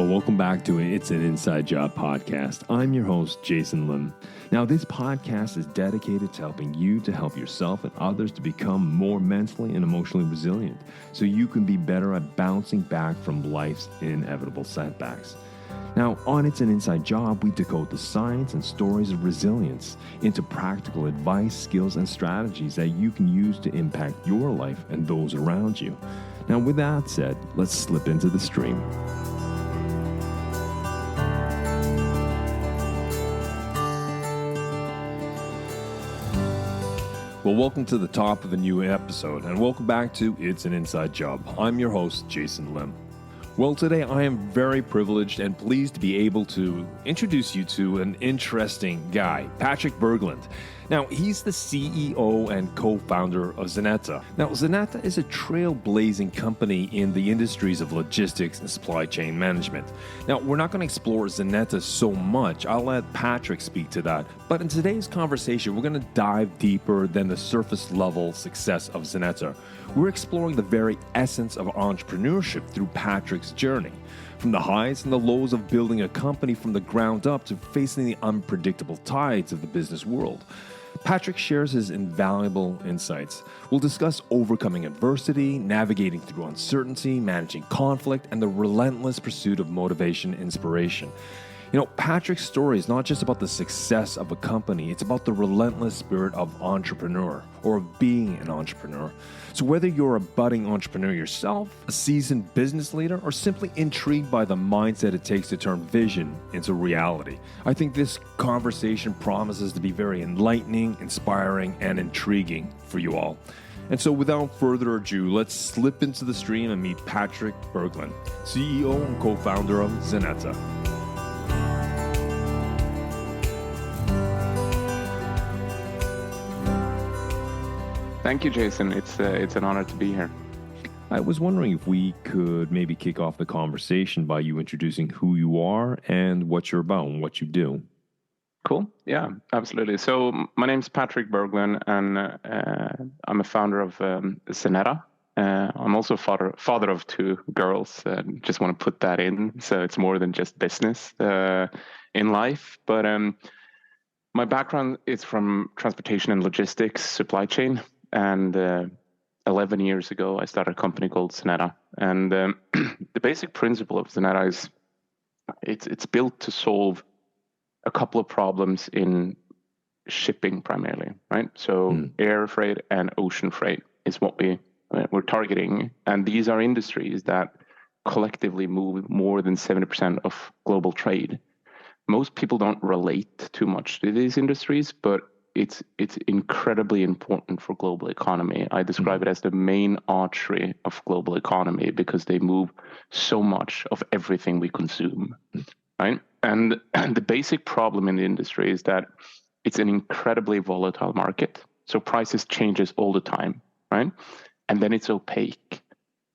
welcome back to It's an Inside Job podcast. I'm your host, Jason Lim. Now, this podcast is dedicated to helping you to help yourself and others to become more mentally and emotionally resilient so you can be better at bouncing back from life's inevitable setbacks. Now, on It's an Inside Job, we decode the science and stories of resilience into practical advice, skills, and strategies that you can use to impact your life and those around you. Now, with that said, let's slip into the stream. Well, welcome to the top of a new episode, and welcome back to It's an Inside Job. I'm your host, Jason Lim. Well, today I am very privileged and pleased to be able to introduce you to an interesting guy, Patrik Berglund. Now, he's the CEO and co-founder of Xenata. Now, Xenata is a trailblazing company in the industries of logistics and supply chain management. Now, we're not going to explore Xenata so much. I'll let Patrik speak to that. But in today's conversation, we're going to dive deeper than the surface level success of Xenata. We're exploring the very essence of entrepreneurship through Patrik's journey. From the highs and the lows of building a company from the ground up to facing the unpredictable tides of the business world. Patrik shares his invaluable insights. We'll discuss overcoming adversity, navigating through uncertainty, managing conflict, and the relentless pursuit of motivation and inspiration. You know, Patrik's story is not just about the success of a company, it's about the relentless spirit of entrepreneur or of being an entrepreneur. So whether you're a budding entrepreneur yourself, a seasoned business leader, or simply intrigued by the mindset it takes to turn vision into reality, I think this conversation promises to be very enlightening, inspiring, and intriguing for you all. And so without further ado, let's slip into the stream and meet Patrik Berglund, CEO and co-founder of Xenata. Thank you, Jason. It's an honor to be here. I was wondering if we could maybe kick off the conversation by you introducing who you are and what you're about and what you do. Cool. Yeah, absolutely. So my name's Patrik Berglund, and I'm a founder of Xenata. I'm also father of two girls. Just want to put that in, so it's more than just business in life. But my background is from transportation and logistics, supply chain. And 11 years ago, I started a company called Xenata. And the basic principle of Xenata is it's built to solve a couple of problems in shipping primarily, right? So air freight and ocean freight is what we're targeting. And these are industries that collectively move more than 70% of global trade. Most people don't relate too much to these industries, but it's incredibly important for global economy. I describe it as the main artery of global economy because they move so much of everything we consume, right? And the basic problem in the industry is that it's an incredibly volatile market. So prices changes all the time, right? And then it's opaque.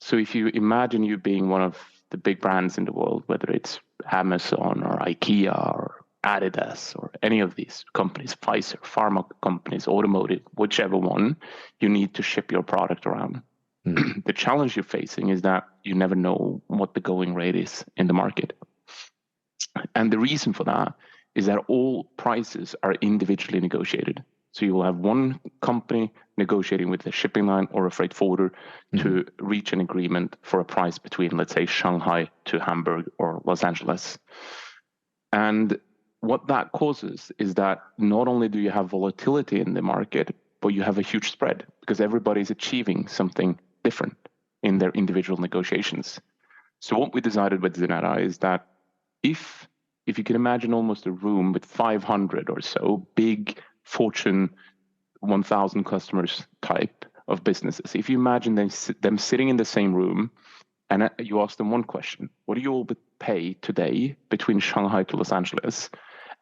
So if you imagine you being one of the big brands in the world, whether it's Amazon or IKEA or Adidas or any of these companies, Pfizer, pharma companies, automotive, whichever one, you need to ship your product around. The challenge you're facing is that you never know what the going rate is in the market. And the reason for that is that all prices are individually negotiated. So you will have one company negotiating with a shipping line or a freight forwarder to reach an agreement for a price between, let's say, Shanghai to Hamburg or Los Angeles. And what that causes is that not only do you have volatility in the market, but you have a huge spread because everybody's achieving something different in their individual negotiations. So what we decided with Xenata is that if you can imagine almost a room with 500 or so big Fortune 1000 customers type of businesses, if you imagine them sitting in the same room and you ask them one question, what do you all pay today between Shanghai to Los Angeles?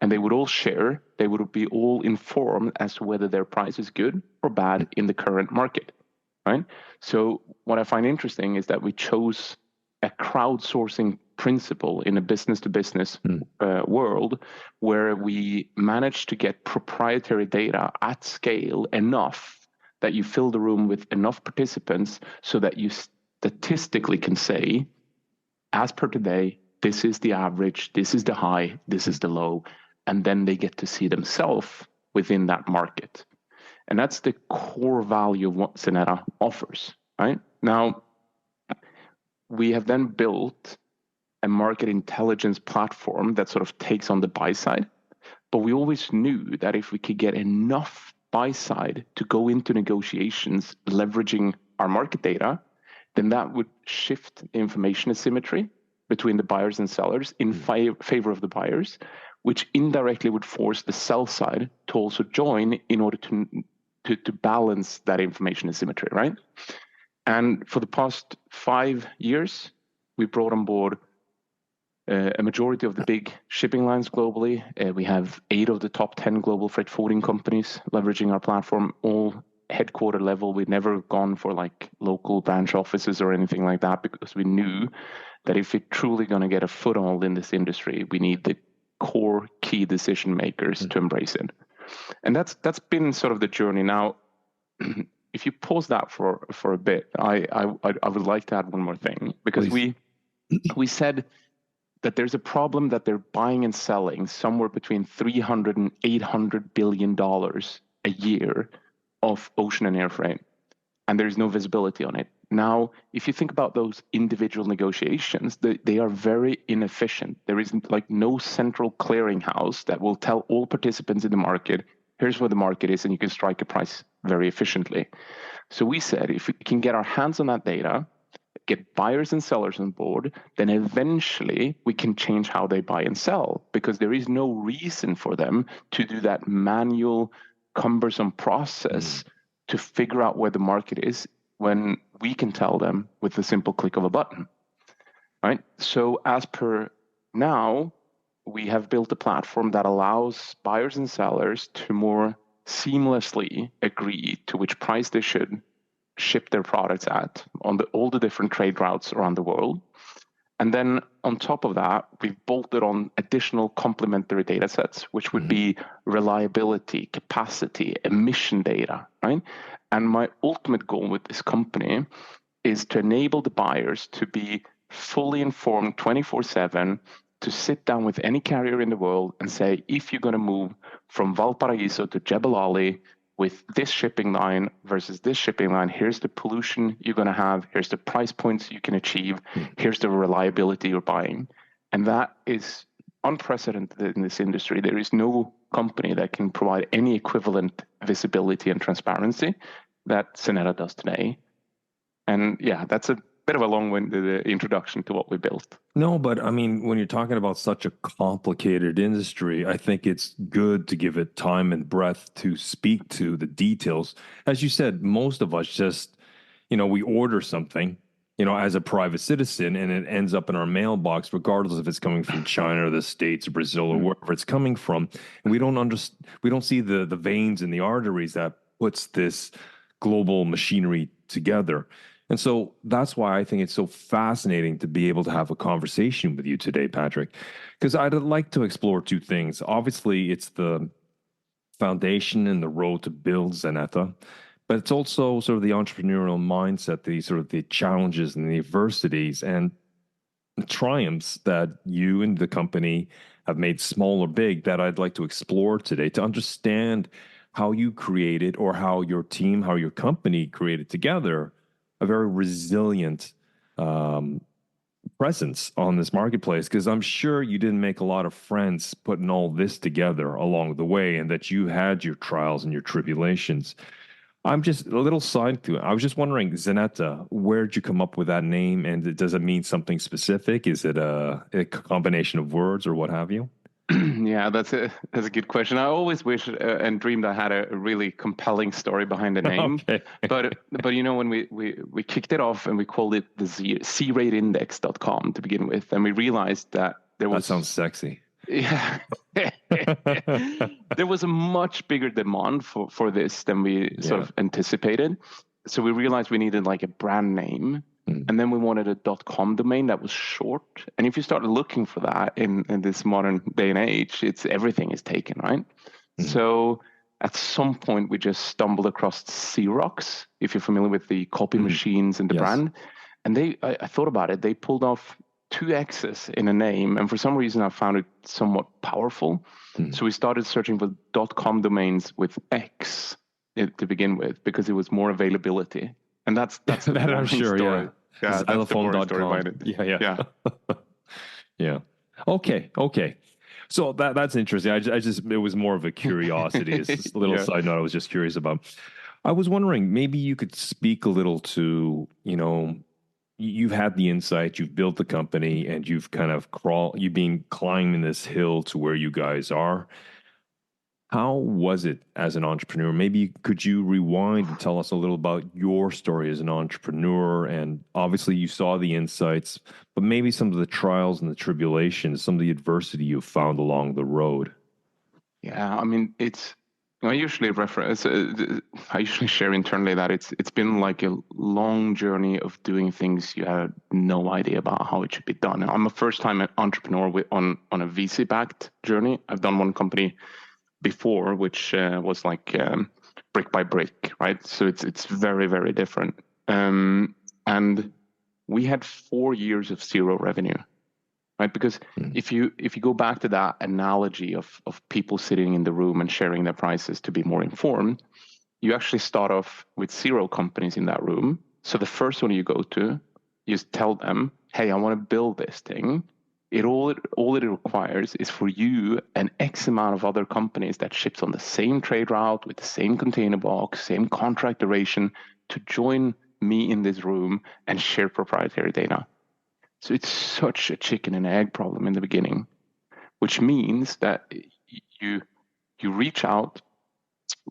And they would all share, they would be all informed as to whether their price is good or bad in the current market, right? So what I find interesting is that we chose a crowdsourcing principle in a business-to-business world where we managed to get proprietary data at scale enough that you fill the room with enough participants so that you statistically can say, as per today, this is the average, this is the high, this is the low, and then they get to see themselves within that market. And that's the core value of what Xenata offers, right? Now, we have then built a market intelligence platform that sort of takes on the buy side. But we always knew that if we could get enough buy side to go into negotiations leveraging our market data, then that would shift the information asymmetry between the buyers and sellers in favor of the buyers, which indirectly would force the sell side to also join in order to balance that information asymmetry, right? And for the past 5 years, we brought on board a majority of the big shipping lines globally. We have 8 of the top 10 global freight forwarding companies leveraging our platform, all headquarter level. We've never gone for like local branch offices or anything like that, because we knew that if we're truly going to get a foothold in this industry, we need the core key decision makers to embrace it. And that's been sort of the journey. Now, if you pause that for a bit, I would like to add one more thing, because Please. we said that there's a problem that they're buying and selling somewhere between $300 and $800 billion a year of ocean and air freight, and there's no visibility on it. Now, if you think about those individual negotiations, they are very inefficient. There isn't like no central clearinghouse that will tell all participants in the market, here's where the market is, and you can strike a price very efficiently. So we said, if we can get our hands on that data, get buyers and sellers on board, then eventually we can change how they buy and sell, because there is no reason for them to do that manual, cumbersome process to figure out where the market is, when we can tell them with the simple click of a button, right? So as per now, we have built a platform that allows buyers and sellers to more seamlessly agree to which price they should ship their products at on all the different trade routes around the world. And then on top of that, we've bolted on additional complementary data sets, which would be reliability, capacity, emission data, right? And my ultimate goal with this company is to enable the buyers to be fully informed 24/7, to sit down with any carrier in the world and say, if you're going to move from Valparaiso to Jebel Ali with this shipping line versus this shipping line, here's the pollution you're going to have, here's the price points you can achieve, here's the reliability you're buying. And that is unprecedented in this industry. There is no company that can provide any equivalent visibility and transparency that Xenata does today. And yeah, that's a bit of a long-winded introduction to what we built. No, but I mean, when you're talking about such a complicated industry, I think it's good to give it time and breath to speak to the details. As you said, most of us just, we order something, as a private citizen, and it ends up in our mailbox, regardless if it's coming from China or the States or Brazil or wherever it's coming from. And we don't see the veins and the arteries that puts this global machinery together. And so that's why I think it's so fascinating to be able to have a conversation with you today, Patrik, because I'd like to explore 2 things. Obviously, it's the foundation and the road to build Xenata, but it's also sort of the entrepreneurial mindset, the challenges and the adversities and the triumphs that you and the company have made small or big that I'd like to explore today, to understand how you created, or how your team, how your company created together a very resilient presence on this marketplace, because I'm sure you didn't make a lot of friends putting all this together along the way, and that you had your trials and your tribulations. I'm just a little side to it. I was just wondering, Xenata, where'd you come up with that name? And does it mean something specific? Is it a combination of words or what have you? Yeah, that's a good question. I always wish and dreamed I had a really compelling story behind the name. Okay. but when we kicked it off and we called it the crateindex.com to begin with, and we realized that That sounds sexy. Yeah. There was a much bigger demand for this than we sort of anticipated. So we realized we needed like a brand name. And then we wanted a .com domain that was short. And if you start looking for that in this modern day and age, everything is taken, right? So at some point, we just stumbled across Xerox, if you're familiar with the copy machines and the brand. And I thought about it. They pulled off two X's in a name, and for some reason I found it somewhat powerful. So we started searching for .com domains with X to begin with, because it was more availability. And that's the that I'm sure, story. Yeah, that's the boring story xylophone.com. behind it. Yeah. Yeah. Okay. So that's interesting. I just it was more of a curiosity. It's just a little side note I was just curious about. I was wondering, maybe you could speak a little to, you've had the insight, you've built the company, and you've kind of you've been climbing this hill to where you guys are. How was it as an entrepreneur? Maybe could you rewind and tell us a little about your story as an entrepreneur? And obviously you saw the insights, but maybe some of the trials and the tribulations, some of the adversity you found along the road. Yeah, I mean, I usually share internally that it's been like a long journey of doing things you had no idea about how it should be done. I'm a first-time entrepreneur on a VC-backed journey. I've done one company before, which was like brick by brick, right? So it's very, very different. And we had 4 years of zero revenue, right? Because if you go back to that analogy of people sitting in the room and sharing their prices to be more informed, you actually start off with 0 companies in that room. So the first one you go to, you tell them, hey, I want to build this thing. All it requires is for you and X amount of other companies that ships on the same trade route with the same container box, same contract duration, to join me in this room and share proprietary data. So it's such a chicken and egg problem in the beginning, which means that you reach out,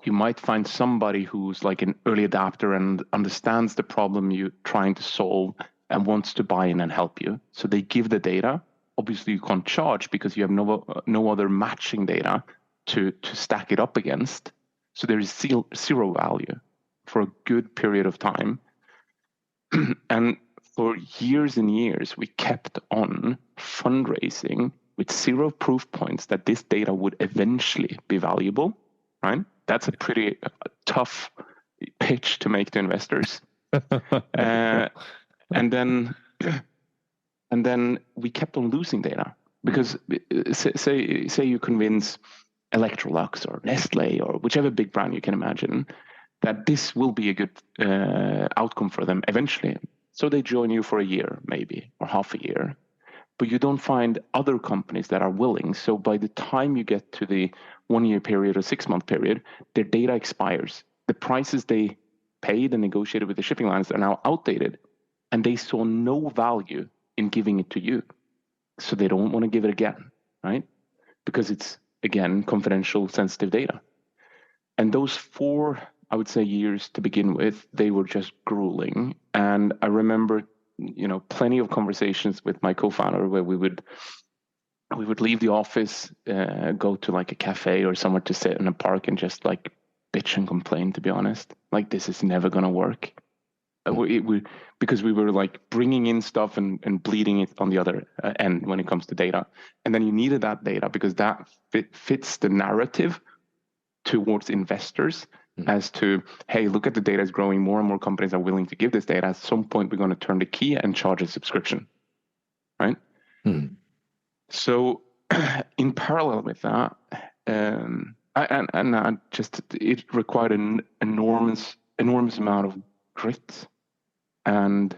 you might find somebody who's like an early adapter and understands the problem you're trying to solve and wants to buy in and help you. So they give the data. Obviously, you can't charge because you have no other matching data to stack it up against. So there is zero value for a good period of time. And for years and years, we kept on fundraising with 0 proof points that this data would eventually be valuable, right? That's a pretty tough pitch to make to investors. And then we kept on losing data because say you convince Electrolux or Nestle or whichever big brand you can imagine that this will be a good outcome for them eventually. So they join you for a year maybe or half a year, but you don't find other companies that are willing. So by the time you get to the 1 year period or 6 month period, their data expires. The prices they paid and negotiated with the shipping lines are now outdated, and they saw no value in giving it to you. So they don't want to give it again, right? Because it's, again, confidential, sensitive data. And those 4, I would say, years to begin with, they were just grueling. And I remember, plenty of conversations with my co-founder where we would leave the office, go to like a cafe or somewhere to sit in a park and just like bitch and complain, to be honest. Like, this is never going to work. Because we were like bringing in stuff and bleeding it on the other end when it comes to data. And then you needed that data because that fits the narrative towards investors as to, hey, look at the data is growing. More and more companies are willing to give this data. At some point, we're going to turn the key and charge a subscription, right? So in parallel with that, it required an enormous amount of grit and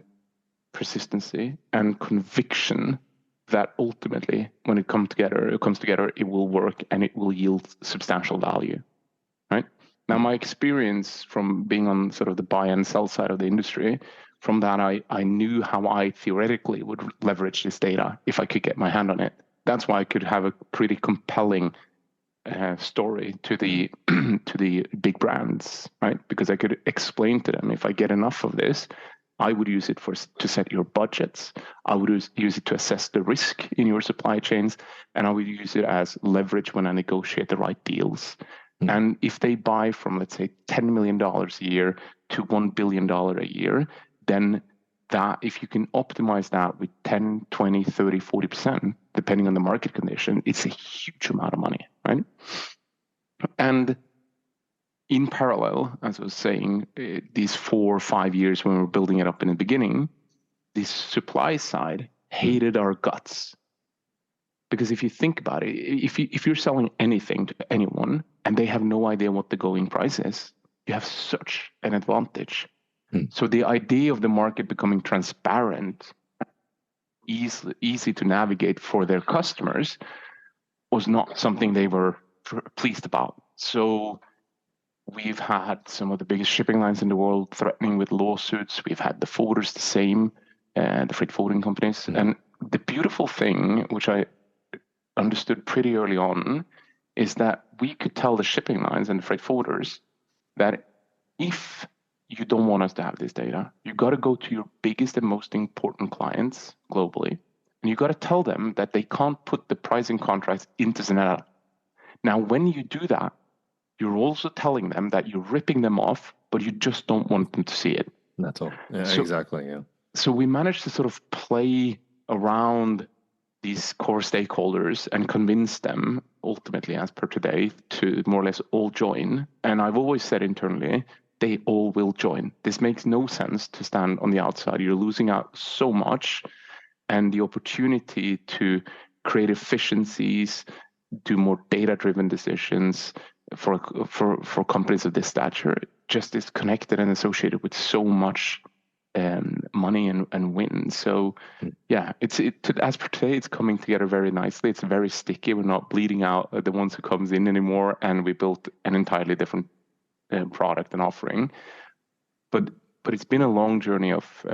persistency and conviction that ultimately, when it comes together, it will work and it will yield substantial value, right? Now, my experience from being on sort of the buy and sell side of the industry, from that I knew how I theoretically would leverage this data if I could get my hand on it. That's why I could have a pretty compelling story to the big brands, right? Because I could explain to them, if I get enough of this, I would use it to set your budgets. I would use it to assess the risk in your supply chains, and I would use it as leverage when I negotiate the right deals. And if they buy from, let's say, $10 million a year to $1 billion a year, then that, if you can optimize that with 10, 20, 30, 40%, depending on the market condition, it's a huge amount of money, right? And in parallel, as I was saying, these 4 or 5 years when we were building it up in the beginning, this supply side hated our guts. Because if you think about it, if you're selling anything to anyone and they have no idea what the going price is, you have such an advantage. So the idea of the market becoming transparent, easy to navigate for their customers, was not something they were pleased about. So we've had some of the biggest shipping lines in the world threatening with lawsuits. We've had the forwarders the same, the freight forwarding companies. And the beautiful thing, which I understood pretty early on, is that we could tell the shipping lines and the freight forwarders that if you don't want us to have this data, you got to go to your biggest and most important clients globally, and you got to tell them that they can't put the pricing contracts into Xenata. Now, when you do that, you're also telling them that you're ripping them off, but you just don't want them to see it. That's all. Yeah, exactly. Yeah. So we managed to sort of play around these core stakeholders and convince them, ultimately, as per today, to more or less all join. And I've always said internally, they all will join. This makes no sense to stand on the outside. You're losing out so much, and the opportunity to create efficiencies, do more data-driven decisions for companies of this stature, just is connected and associated with so much money and win. So yeah, as per today, it's coming together very nicely. It's very sticky. We're not bleeding out the ones who comes in anymore, and we built an entirely different product and offering. But it's been a long journey of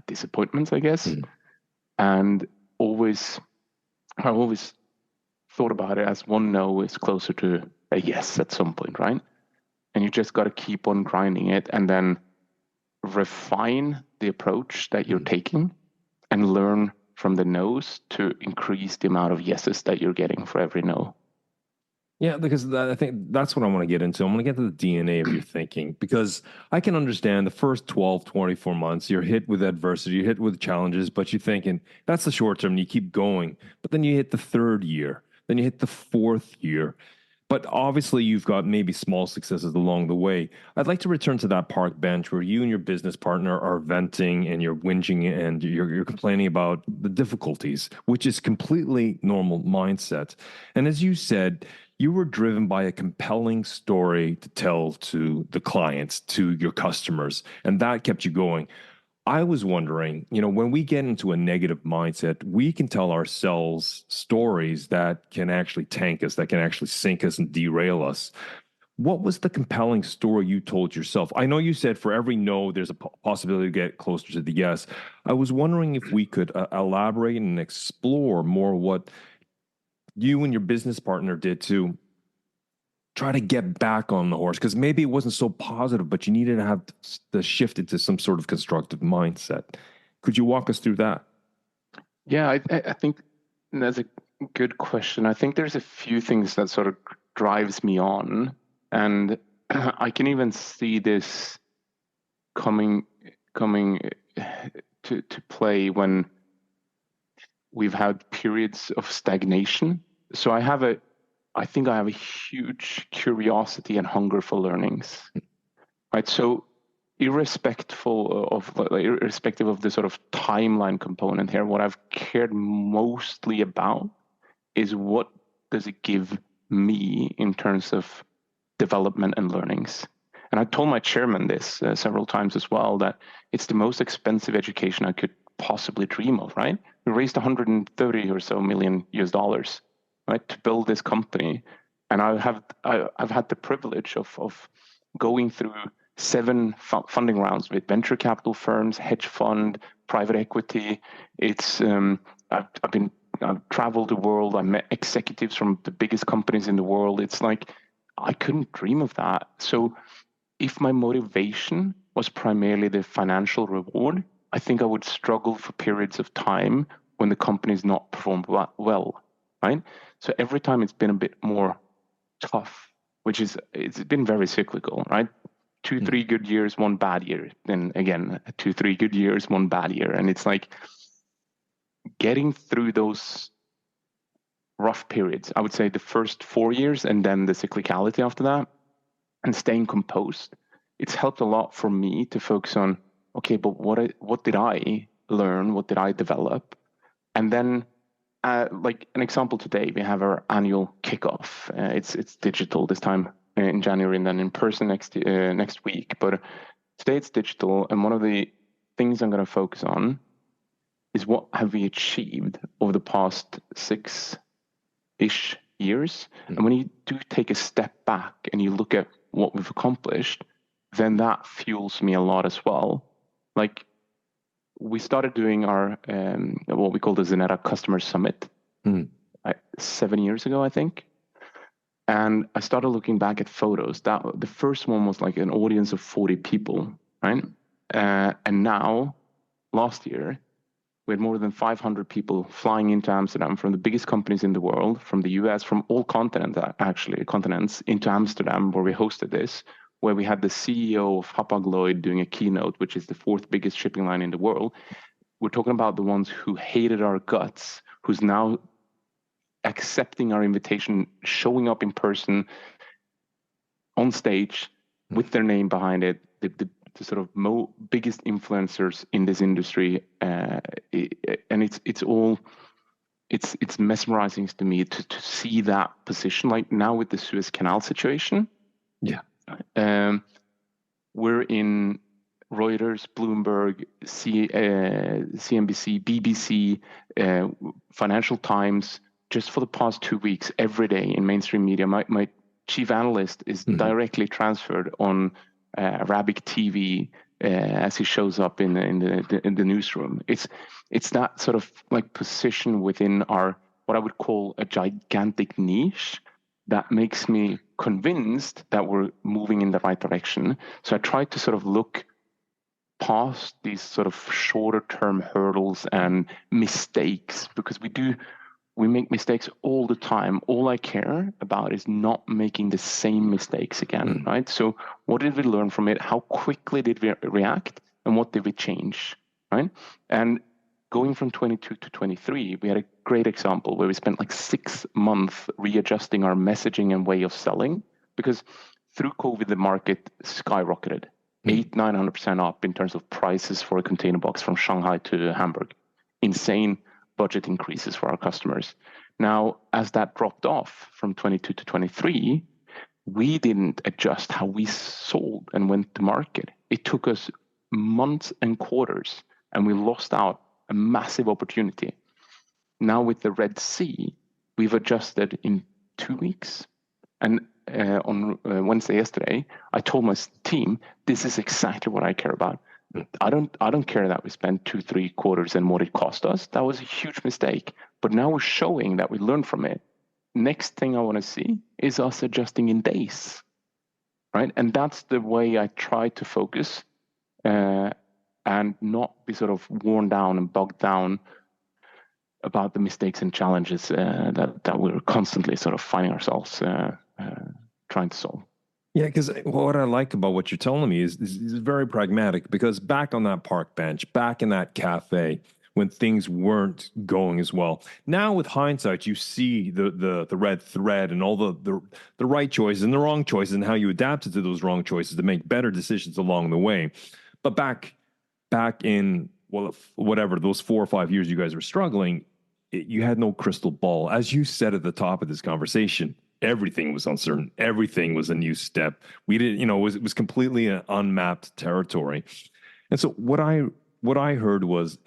disappointments, I guess. And I always thought about it as one no is closer to a yes at some point, right? And you just got to keep on grinding it, and then refine the approach that you're taking and learn from the no's to increase the amount of yeses that you're getting for every no. Yeah, because I think that's what I want to get into. I want to get to the DNA of your thinking, because I can understand the first 12, 24 months, you're hit with adversity, you're hit with challenges, but you're thinking that's the short term and you keep going. But then you hit the third year, then you hit the fourth year. But obviously, you've got maybe small successes along the way. I'd like to return to that park bench where you and your business partner are venting and you're whinging and you're complaining about the difficulties, which is completely normal mindset. And as you said, you were driven by a compelling story to tell to the clients, to your customers, and that kept you going. I was wondering, when we get into a negative mindset, we can tell ourselves stories that can actually tank us, that can actually sink us and derail us. What was the compelling story you told yourself? I know you said for every no, there's a possibility to get closer to the yes. I was wondering if we could elaborate and explore more what you and your business partner did to try to get back on the horse, because maybe it wasn't so positive, but you needed to have the shift into some sort of constructive mindset. Could you walk us through that? Yeah, I think that's a good question. I think there's a few things that sort of drives me on, and I can even see this coming to play when we've had periods of stagnation. So I think I have a huge curiosity and hunger for learnings, right? So irrespective of the sort of timeline component here, what I've cared mostly about is what does it give me in terms of development and learnings. And I told my chairman this several times as well, that it's the most expensive education I could possibly dream of, right? We raised 130 or so million US dollars. Right, to build this company, and I've had the privilege of going through 7 funding rounds with venture capital firms, hedge fund, private equity. I've traveled the world. I met executives from the biggest companies in the world. It's like I couldn't dream of that. So if my motivation was primarily the financial reward, I think I would struggle for periods of time when the company's not performed well, right? So every time it's been a bit more tough, it's been very cyclical, right? 2-3 good years, 1 bad year. Then again, 2-3 good years, 1 bad year. And it's like getting through those rough periods, I would say the first 4 years and then the cyclicality after that, and staying composed. It's helped a lot for me to focus on, okay, but what did I learn? What did I develop? And then, like an example today, we have our annual kickoff. It's digital this time in January, and then in person next week. But today it's digital, and one of the things I'm going to focus on is what have we achieved over the past 6-ish years. And when you do take a step back and you look at what we've accomplished, then that fuels me a lot as well. Like, we started doing our what we call the Xenata Customer Summit 7 years ago, I think. And I started looking back at photos. That the first one was like an audience of 40 people, right? And now, last year, we had more than 500 people flying into Amsterdam from the biggest companies in the world, from the US, from all continents, into Amsterdam, where we hosted this, where we had the CEO of Hapag-Lloyd doing a keynote, which is the 4th biggest shipping line in the world. We're talking about the ones who hated our guts, who's now accepting our invitation, showing up in person, on stage, with their name behind it, the sort of biggest influencers in this industry, and it's mesmerizing to me to see that position. Like now with the Suez Canal situation, we're in Reuters, Bloomberg, CNBC, BBC, Financial Times, just for the past 2 weeks, every day in mainstream media. My chief analyst is directly transferred on Arabic TV as he shows up in the newsroom. It's that sort of like position within our, what I would call a gigantic niche, that makes me convinced that we're moving in the right direction. So I try to sort of look past these sort of shorter term hurdles and mistakes, because we make mistakes all the time. All I care about is not making the same mistakes again, right? So what did we learn from it? How quickly did we react? And what did we change, right? And going from 22 to 23, we had a great example where we spent like 6 months readjusting our messaging and way of selling, because through COVID, the market skyrocketed 800-900% up in terms of prices for a container box from Shanghai to Hamburg. Insane budget increases for our customers. Now, as that dropped off from 22 to 23, we didn't adjust how we sold and went to market. It took us months and quarters, and we lost out a massive opportunity. Now with the Red Sea, we've adjusted in 2 weeks. And on Wednesday yesterday, I told my team, this is exactly what I care about. I don't care that we spent 2-3 quarters and what it cost us. That was a huge mistake. But now we're showing that we learned from it. Next thing I want to see is us adjusting in days, right? And that's the way I try to focus and not be sort of worn down and bogged down about the mistakes and challenges that we're constantly sort of finding ourselves trying to solve. Yeah, because what I like about what you're telling me is very pragmatic, because back on that park bench, back in that cafe, when things weren't going as well. Now with hindsight, you see the red thread and all the right choices and the wrong choices and how you adapted to those wrong choices to make better decisions along the way. But back in, well, whatever, those 4 or 5 years you guys were struggling, you had no crystal ball. As you said at the top of this conversation, everything was uncertain. Everything was a new step. We didn't, it was completely an unmapped territory. And so what I heard was,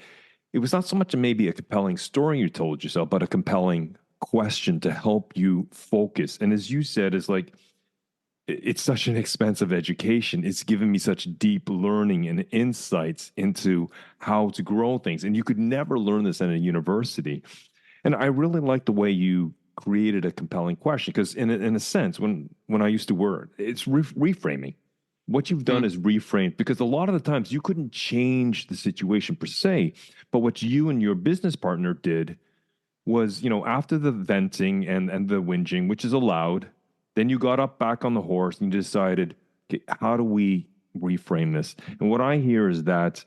it was not so much maybe a compelling story you told yourself, but a compelling question to help you focus. And as you said, it's such an expensive education. It's given me such deep learning and insights into how to grow things. And you could never learn this in a university. And I really like the way you created a compelling question, because in a sense, when I used to work, it's reframing. What you've done is reframe, because a lot of the times you couldn't change the situation per se, but what you and your business partner did was, after the venting and the whinging, which is allowed, then you got up back on the horse and you decided, okay, how do we reframe this? And what I hear is that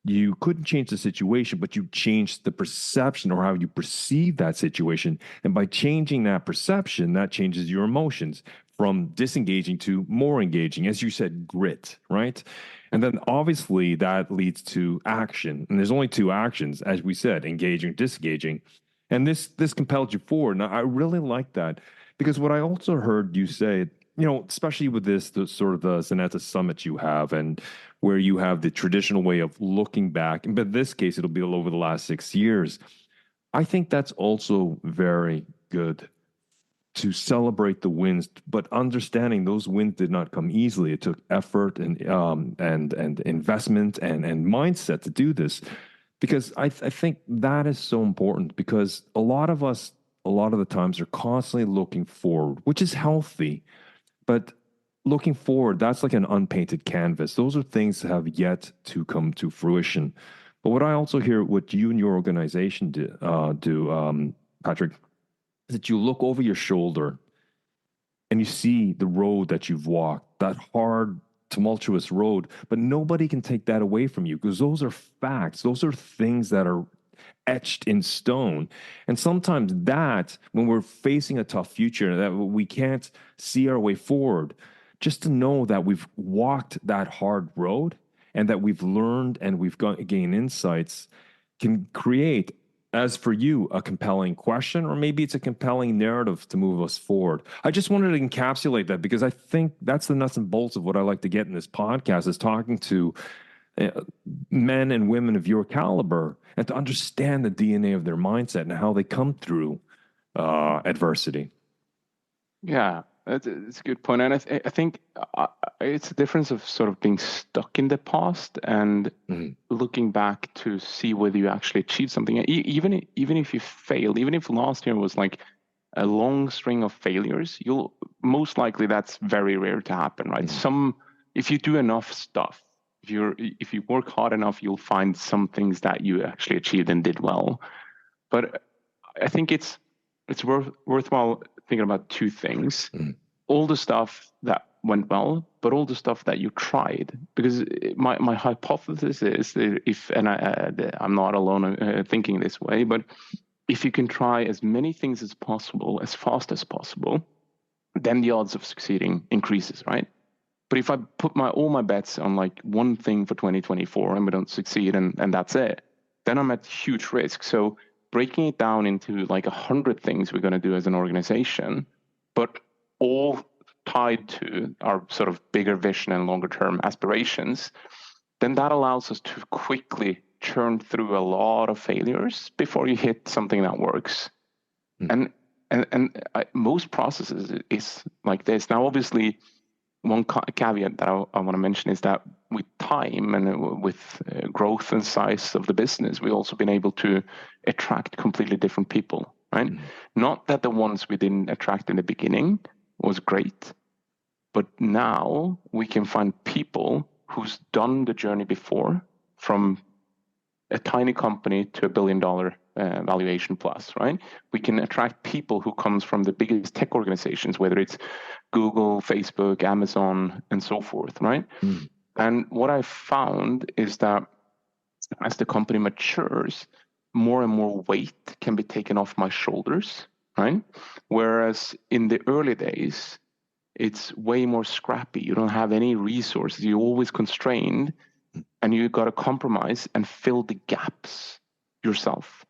you couldn't change the situation, but you changed the perception or how you perceive that situation. And by changing that perception, that changes your emotions. from disengaging to more engaging, as you said, grit, right? And then obviously that leads to action. And there's only two actions, as we said, engaging, disengaging. And this compelled you forward. And I really like that, because what I also heard you say, especially with the sort of the Xenata summit you have, and where you have the traditional way of looking back, but in this case, it'll be over the last 6 years. I think that's also very good to celebrate the wins, but understanding those wins did not come easily. It took effort and investment and mindset to do this, because I think that is so important, because a lot of us, a lot of the times, are constantly looking forward, which is healthy, but looking forward, that's like an unpainted canvas. Those are things that have yet to come to fruition. But what I also hear what you and your organization do, Patrik, is that you look over your shoulder and you see the road that you've walked, that hard, tumultuous road, but nobody can take that away from you, because those are facts. Those are things that are etched in stone. And sometimes that, when we're facing a tough future, that we can't see our way forward, just to know that we've walked that hard road and that we've learned and we've gained insights, can create, as for you, a compelling question, or maybe it's a compelling narrative to move us forward. I just wanted to encapsulate that, because I think that's the nuts and bolts of what I like to get in this podcast, is talking to men and women of your caliber, and to understand the DNA of their mindset and how they come through adversity. Yeah, it's a good point. And I think it's a difference of sort of being stuck in the past and looking back to see whether you actually achieved something. Even if you failed, even if last year was like a long string of failures, you'll most likely, that's very rare to happen, right? If you do enough stuff, if you work hard enough, you'll find some things that you actually achieved and did well. But I think it's worthwhile thinking about two things: all the stuff that went well, but all the stuff that you tried. Because my hypothesis is that I'm not alone thinking this way, but if you can try as many things as possible, as fast as possible, then the odds of succeeding increases, right? But if I put all my bets on like one thing for 2024 and we don't succeed and that's it, then I'm at huge risk. So breaking it down into like 100 things we're going to do as an organization, but all tied to our sort of bigger vision and longer term aspirations, then that allows us to quickly churn through a lot of failures before you hit something that works. And most processes is like this. Now, obviously, one caveat that I want to mention is that with time and with growth and size of the business, we've also been able to attract completely different people, right? Not that the ones we didn't attract in the beginning was great, but now we can find people who's done the journey before, from a tiny company to $1 billion valuation plus, right? We can attract people who comes from the biggest tech organizations, whether it's Google, Facebook, Amazon, and so forth, right? And what I found is that as the company matures, more and more weight can be taken off my shoulders, right? Whereas in the early days, it's way more scrappy. You don't have any resources. You're always constrained, and you got to compromise and fill the gaps yourself,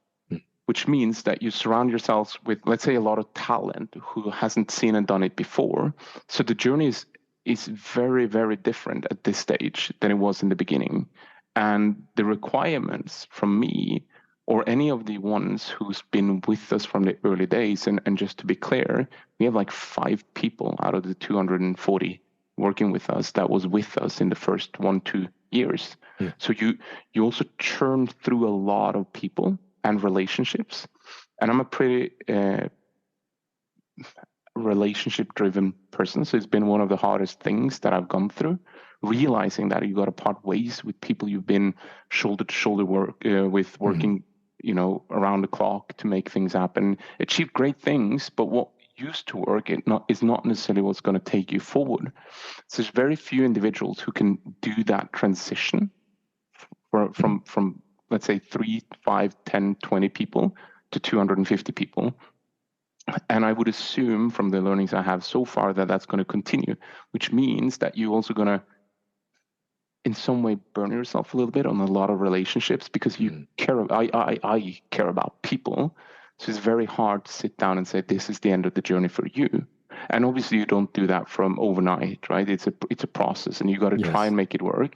which means that you surround yourselves with, let's say, a lot of talent who hasn't seen and done it before. So the journey is very, very different at this stage than it was in the beginning. And the requirements from me, or any of the ones who's been with us from the early days, and just to be clear, we have like 5 people out of the 240 working with us that was with us in the first 1-2 years. So you also churn through a lot of people and relationships. And I'm a pretty relationship-driven person, so it's been one of the hardest things that I've gone through, realizing that you got to part ways with people you've been shoulder to shoulder with, working around the clock to make things happen, achieve great things, but what used to work is not necessarily what's going to take you forward. So there's very few individuals who can do that transition from let's say 3, 5, 10, 20 people to 250 people. And I would assume from the learnings I have so far that that's going to continue, which means that you're also going to, in some way, burn yourself a little bit on a lot of relationships, because you care. I care about people, so it's very hard to sit down and say this is the end of the journey for you. And obviously, you don't do that from overnight, right? It's a process, and you got to try and make it work.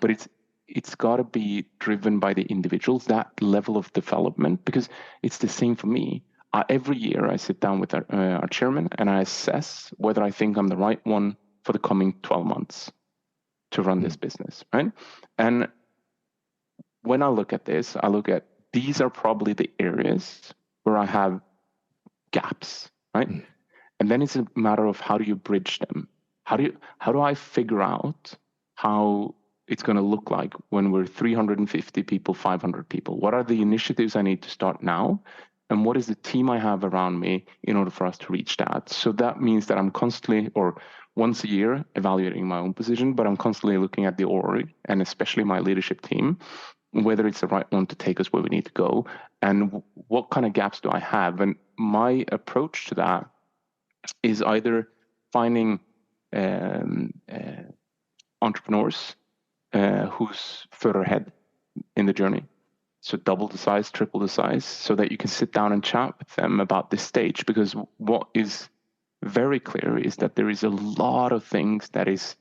But it's got to be driven by the individuals, that level of development, because it's the same for me. Every year, I sit down with our chairman and I assess whether I think I'm the right one for the coming 12 months to run this business, right? And when I look at this, I look at these are probably the areas where I have gaps, right? And then it's a matter of how do you bridge them? How do I figure out how it's going to look like when we're 350 people, 500 people? What are the initiatives I need to start now? And what is the team I have around me in order for us to reach that? So that means that I'm constantly, or once a year, evaluating my own position, but I'm constantly looking at the org and especially my leadership team, whether it's the right one to take us where we need to go, and what kind of gaps do I have. And my approach to that is either finding entrepreneurs who's further ahead in the journey, so double the size, triple the size, so that you can sit down and chat with them about this stage. Because what is very clear is that there is a lot of things that is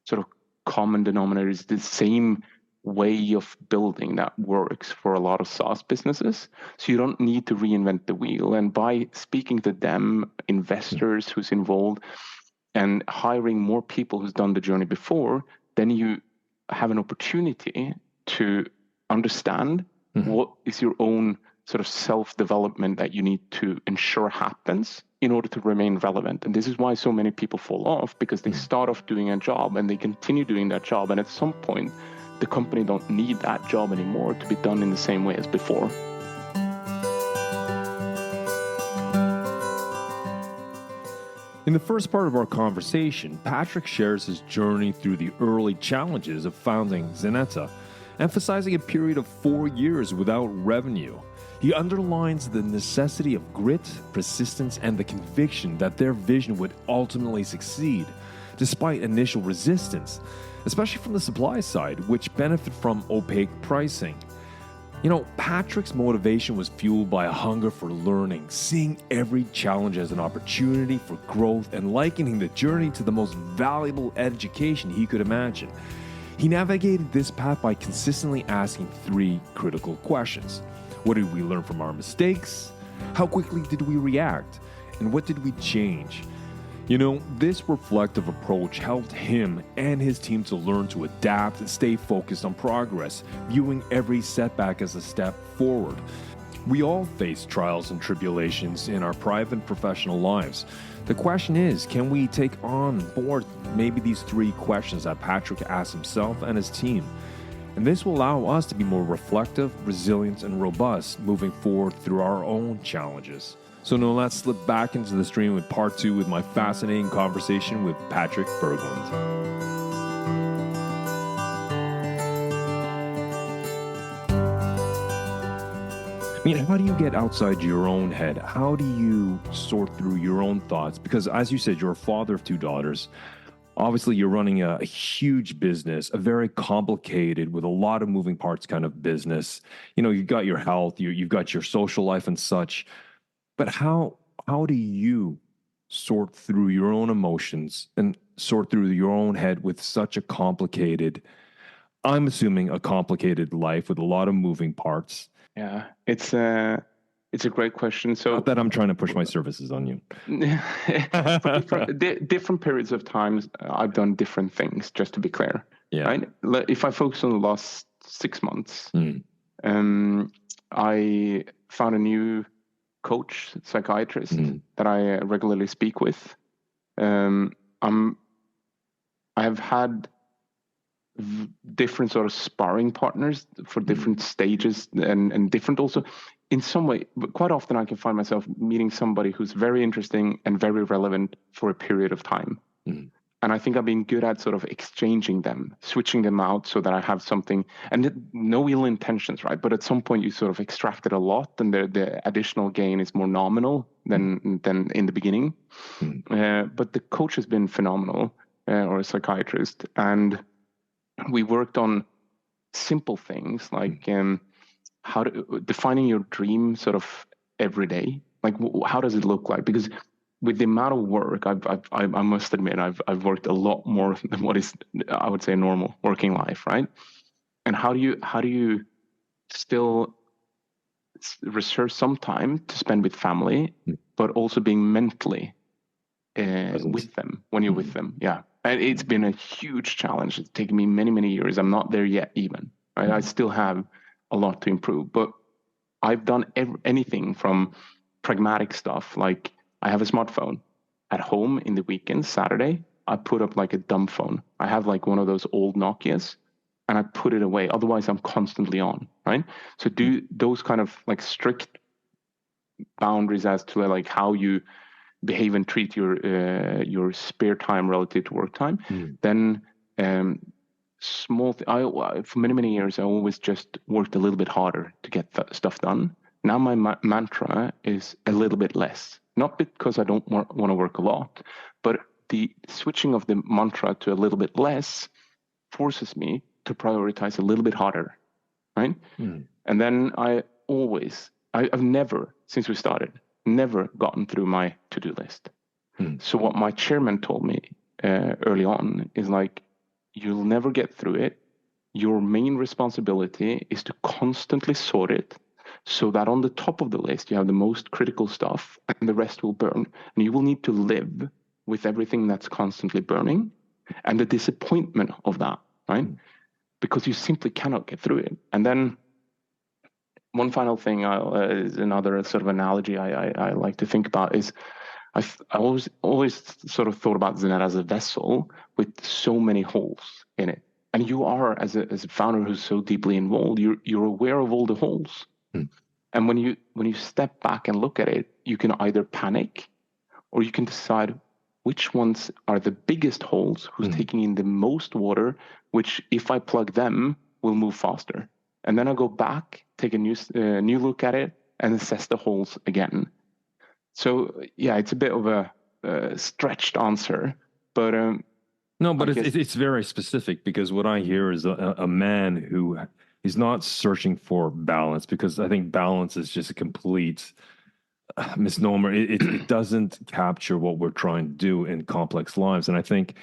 sort of common denominators, the same way of building that works for a lot of SaaS businesses. So you don't need to reinvent the wheel. And by speaking to them, investors who's involved, and hiring more people who's done the journey before, then you have an opportunity to understand what is your own sort of self-development that you need to ensure happens in order to remain relevant. And this is why so many people fall off, because they start off doing a job and they continue doing that job. And at some point, the company don't need that job anymore to be done in the same way as before. In the first part of our conversation, Patrik shares his journey through the early challenges of founding Xenata, emphasizing a period of 4 years without revenue. He underlines the necessity of grit, persistence, and the conviction that their vision would ultimately succeed, despite initial resistance, especially from the supply side, which benefit from opaque pricing. You know, Patrik's motivation was fueled by a hunger for learning, seeing every challenge as an opportunity for growth, and likening the journey to the most valuable education he could imagine. He navigated this path by consistently asking 3 critical questions. What did we learn from our mistakes? How quickly did we react? And what did we change? You know, this reflective approach helped him and his team to learn to adapt and stay focused on progress, viewing every setback as a step forward. We all face trials and tribulations in our private and professional lives. The question is, can we take on board maybe these 3 questions that Patrik asked himself and his team? And this will allow us to be more reflective, resilient, and robust moving forward through our own challenges. So now let's slip back into the stream with part 2 with my fascinating conversation with Patrik Berglund. I mean, how do you get outside your own head? How do you sort through your own thoughts? Because as you said, you're a father of 2 daughters. Obviously, you're running a huge business, a very complicated, with a lot of moving parts kind of business. You know, you've got your health, you've got your social life and such. But how do you sort through your own emotions and sort through your own head with such a complicated, I'm assuming a complicated life with a lot of moving parts? Yeah, it's a great question. So not that I'm trying to push my services on you. For different periods of times, I've done different things, just to be clear. Yeah. Right? If I focus on the last 6 months, I found a new coach, psychiatrist that I regularly speak with. I have had different sort of sparring partners for different stages and different also in some way, but quite often I can find myself meeting somebody who's very interesting and very relevant for a period of time. And I think I've been good at sort of exchanging them, switching them out so that I have something, and no ill intentions, right? But at some point you sort of extract it a lot, and the additional gain is more nominal than in the beginning. But the coach has been phenomenal, or a psychiatrist, and we worked on simple things like defining your dream sort of every day. Like, how does it look like? Because with the amount of work, I must admit, I've worked a lot more than what is, I would say, normal working life, right? And how do you still reserve some time to spend with family, but also being mentally with them when you're with them? Yeah, and it's been a huge challenge. It's taken me many years. I'm not there yet, even. Right? I still have a lot to improve, but I've done anything from pragmatic stuff like, I have a smartphone at home in the weekends. Saturday, I put up like a dumb phone. I have like one of those old Nokias, and I put it away. Otherwise, I'm constantly on, right? So do those kind of like strict boundaries as to like how you behave and treat your spare time relative to work time. Then for many years, I always just worked a little bit harder to get stuff done. Now my mantra is a little bit less. Not because I don't want to work a lot, but the switching of the mantra to a little bit less forces me to prioritize a little bit harder, right? And then I've never, since we started, never gotten through my to-do list. So what my chairman told me early on is like, you'll never get through it. Your main responsibility is to constantly sort it, so that on the top of the list, you have the most critical stuff and the rest will burn. And you will need to live with everything that's constantly burning and the disappointment of that, right? Because you simply cannot get through it. And then one final thing is another sort of analogy I like to think about is I always sort of thought about Xenata as a vessel with so many holes in it. And you are, as a founder who's so deeply involved, you're aware of all the holes. And when you step back and look at it, you can either panic or you can decide which ones are the biggest holes, who's taking in the most water, which if I plug them will move faster. And then I go back, take a new look at it, and assess the holes again. So yeah, it's a bit of a stretched answer, but no, but it's very specific, because what I hear is a man who is not searching for balance, because I think balance is just a complete misnomer. It doesn't capture what we're trying to do in complex lives. And I think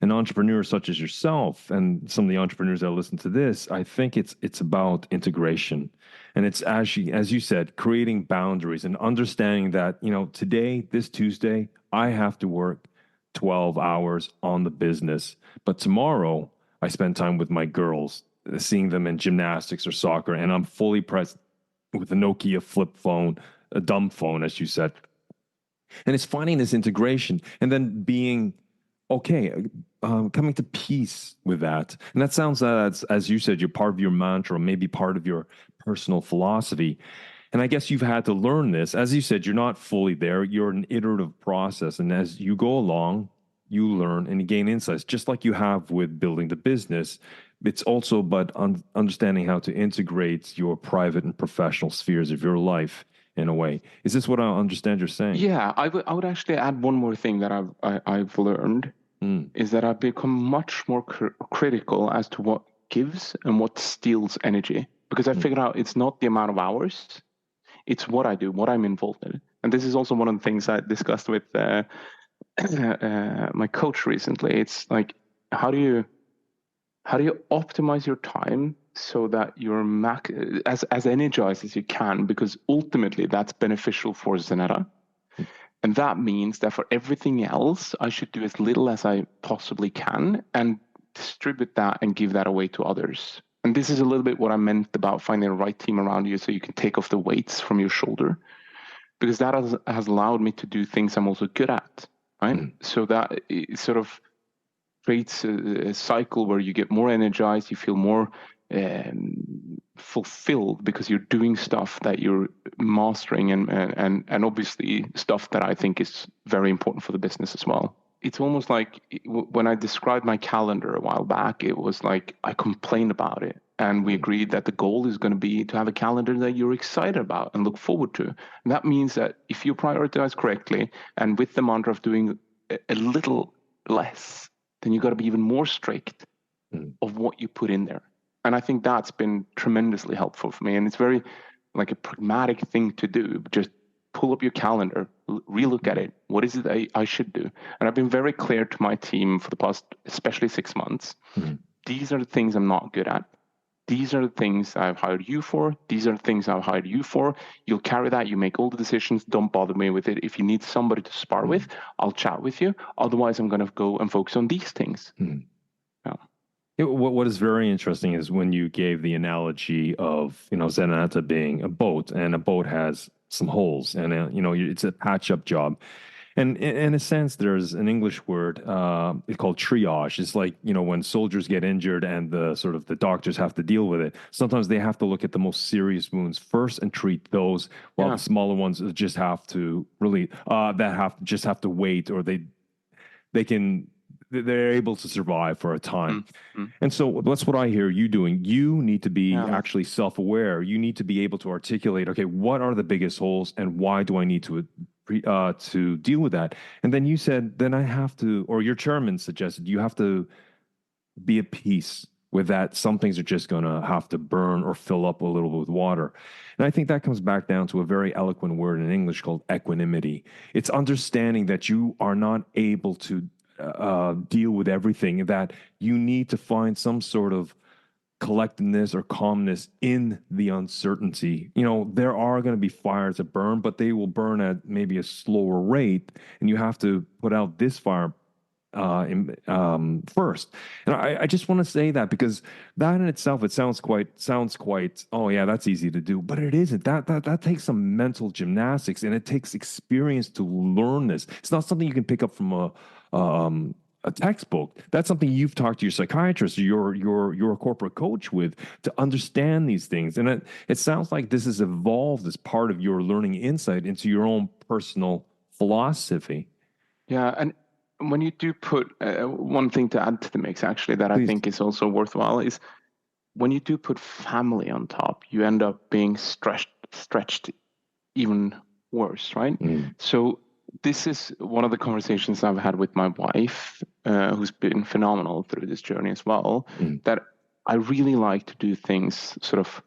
an entrepreneur such as yourself and some of the entrepreneurs that listen to this, I think it's about integration. And it's, as you said, creating boundaries and understanding that, today, this Tuesday, I have to work 12 hours on the business. But tomorrow, I spend time with my girls, seeing them in gymnastics or soccer, and I'm fully present with a Nokia flip phone, a dumb phone, as you said. And it's finding this integration and then being okay, coming to peace with that. And that sounds, as you said, you're part of your mantra, maybe part of your personal philosophy. And I guess you've had to learn this. As you said, you're not fully there. You're an iterative process. And as you go along, you learn and you gain insights, just like you have with building the business. It's also about understanding how to integrate your private and professional spheres of your life in a way. Is this what I understand you're saying? Yeah, I would actually add one more thing that I've learned, is that I've become much more critical as to what gives and what steals energy. Because I figured out it's not the amount of hours, it's what I do, what I'm involved in. And this is also one of the things I discussed with my coach recently. It's like, how do you optimize your time so that you're as energized as you can, because ultimately that's beneficial for Xenata. And that means that for everything else, I should do as little as I possibly can and distribute that and give that away to others. And this is a little bit what I meant about finding the right team around you so you can take off the weights from your shoulder, because that has allowed me to do things I'm also good at, right? So that it sort of creates a cycle where you get more energized, you feel more fulfilled because you're doing stuff that you're mastering and obviously stuff that I think is very important for the business as well. it's almost like when I described my calendar a while back, it was like I complained about it. And we agreed that the goal is going to be to have a calendar that you're excited about and look forward to. And that means that if you prioritize correctly and with the mantra of doing a little less, then you got to be even more strict of what you put in there. And I think that's been tremendously helpful for me. And it's very like a pragmatic thing to do. Just pull up your calendar, relook at it. What is it I should do? And I've been very clear to my team for the past, especially 6 months. These are the things I'm not good at. These are the things I've hired you for. These are the things I've hired you for. You'll carry that. You make all the decisions. Don't bother me with it. If you need somebody to spar with, I'll chat with you. Otherwise, I'm going to go and focus on these things. What is very interesting is when you gave the analogy of, Xenata being a boat, and a boat has some holes, and it's a patch-up job. And in a sense, there's an English word it's called triage. It's like, when soldiers get injured and the doctors have to deal with it. Sometimes they have to look at the most serious wounds first and treat those, while the smaller ones just have to really just have to wait, or they're able to survive for a time. And so that's what I hear you doing. You need to be actually self-aware. You need to be able to articulate, okay, what are the biggest holes and why do I need to deal with that? And then you said, then I have to, or your chairman suggested, you have to be at peace with that. Some things are just going to have to burn or fill up a little bit with water. And I think that comes back down to a very eloquent word in English called equanimity. It's understanding that you are not able to deal with everything, that you need to find some sort of collectedness or calmness in the uncertainty. There are going to be fires that burn, but they will burn at maybe a slower rate, and you have to put out this fire first. And I just want to say that, because that in itself, it sounds quite, oh yeah, that's easy to do, but it isn't. That takes some mental gymnastics, and it takes experience to learn this. It's not something you can pick up from a textbook. That's something you've talked to your psychiatrist or your corporate coach with, to understand these things. And it sounds like this has evolved as part of your learning insight into your own personal philosophy. Yeah, and when you do put one thing to add to the mix, actually, that I think is also worthwhile, is when you do put family on top, you end up being stretched even worse, right? So this is one of the conversations I've had with my wife, who's been phenomenal through this journey as well, that I really like to do things sort of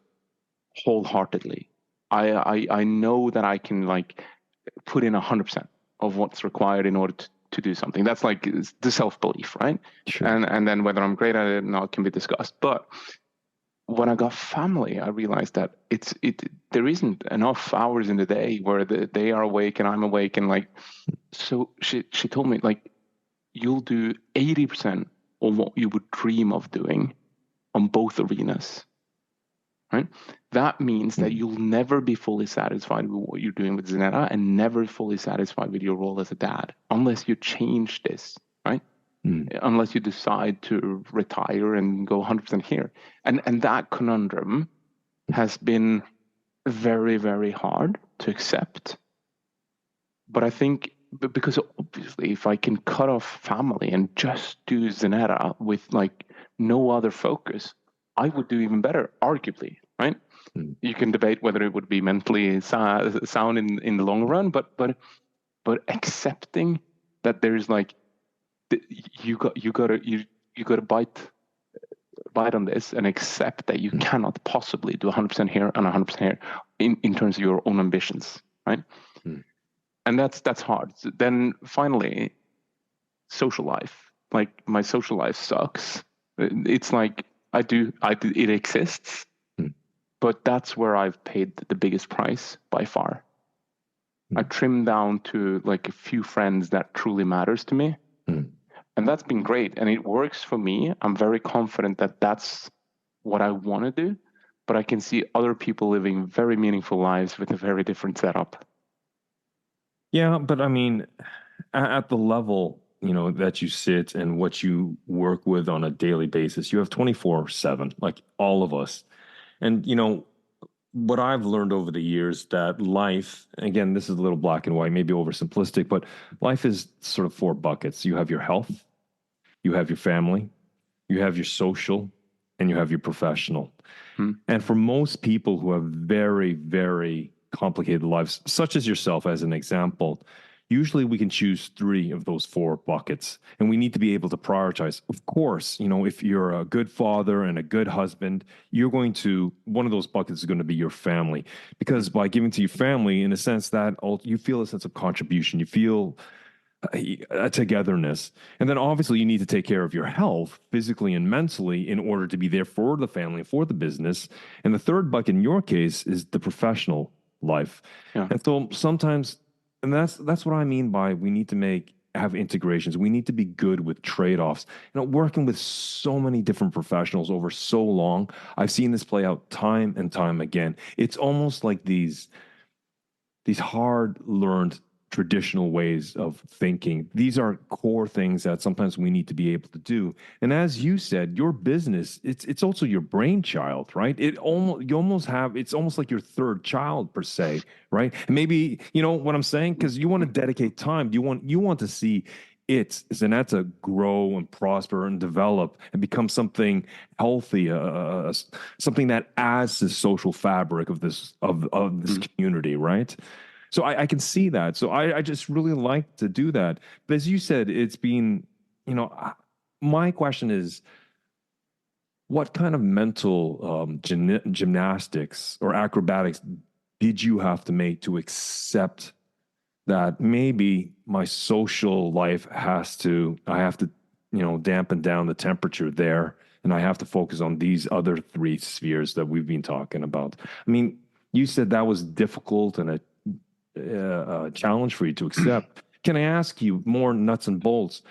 wholeheartedly. I know that I can put in 100% of what's required in order to do something. That's like the self-belief, right? Sure. And then whether I'm great at it or not can be discussed. But when I got family, I realized that there isn't enough hours in the day where they are awake and I'm awake, and so she told me, you'll do 80% of what you would dream of doing on both arenas, right? That means that you'll never be fully satisfied with what you're doing with Xenata, and never fully satisfied with your role as a dad, unless you change this, right? Unless you decide to retire and go 100% here. And that conundrum has been very, very hard to accept. But I think, because obviously if I can cut off family and just do Xenata with no other focus, I would do even better, arguably, right? You can debate whether it would be mentally sound in the long run, but accepting that there's you got to bite on this and accept that you cannot possibly do 100% here and 100% here in terms of your own ambitions, right? And that's hard. So then finally, social life. My social life sucks. It's it exists, but that's where I've paid the biggest price by far. I trimmed down to a few friends that truly matters to me. And that's been great. And it works for me. I'm very confident that that's what I want to do. But I can see other people living very meaningful lives with a very different setup. Yeah, but I mean, at the level, that you sit and what you work with on a daily basis, you have 24/7, like all of us. And, what I've learned over the years that life, again, this is a little black and white, maybe oversimplistic, but life is sort of four buckets. You have your health, you have your family, you have your social, and you have your professional. And for most people who have very, very complicated lives, such as yourself as an example, usually we can choose three of those four buckets, and we need to be able to prioritize. Of course, if you're a good father and a good husband, one of those buckets is going to be your family, because by giving to your family, in a sense, that you feel a sense of contribution, you feel a togetherness. And then obviously you need to take care of your health physically and mentally in order to be there for the family, for the business. And the third bucket in your case is the professional life. Yeah. And so sometimes, and that's what I mean by we need to have integrations. We need to be good with trade-offs. Working with so many different professionals over so long, I've seen this play out time and time again. It's almost like these hard-learned traditional ways of thinking. These are core things that sometimes we need to be able to do. And as you said, your business, it's also your brainchild, right? It's almost like your third child per se, right? And maybe, what I'm saying, because you want to dedicate time. You want to see Xenata grow and prosper and develop and become something healthy, something that adds to the social fabric of this community, right? So I can see that. So I just really like to do that. But as you said, it's been, my question is, what kind of mental gymnastics or acrobatics did you have to make to accept that maybe my social life I have to, dampen down the temperature there, and I have to focus on these other three spheres that we've been talking about? I mean, you said that was difficult and a challenge for you to accept. Can I ask you more nuts and bolts?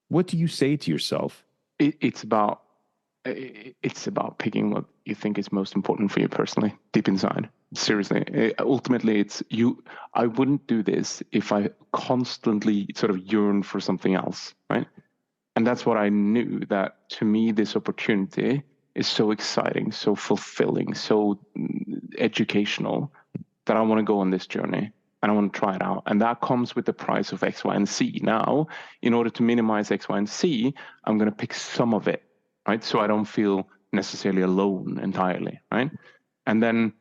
What do you say to yourself? It's about picking what you think is most important for you personally, deep inside. Seriously, ultimately, it's you. I wouldn't do this if I constantly sort of yearn for something else, right? And that's what I knew, that to me, this opportunity is so exciting, so fulfilling, so educational, that I want to go on this journey and I want to try it out. And that comes with the price of X, Y, and Z. Now, in order to minimize X, Y, and Z, I'm going to pick some of it, right? So I don't feel necessarily alone entirely, right? And then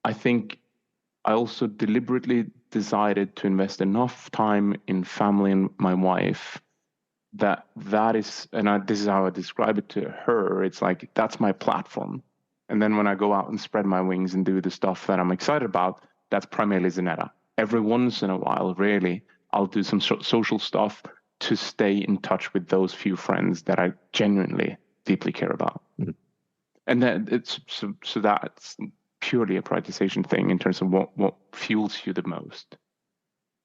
I think I also deliberately decided to invest enough time in family and my wife that is, and this is how I describe it to her. It's like, that's my platform. And then when I go out and spread my wings and do the stuff that I'm excited about, that's primarily Xenata. Every once in a while, really, I'll do some social stuff to stay in touch with those few friends that I genuinely deeply care about. Mm-hmm. And then it's so that's purely a prioritization thing in terms of what fuels you the most.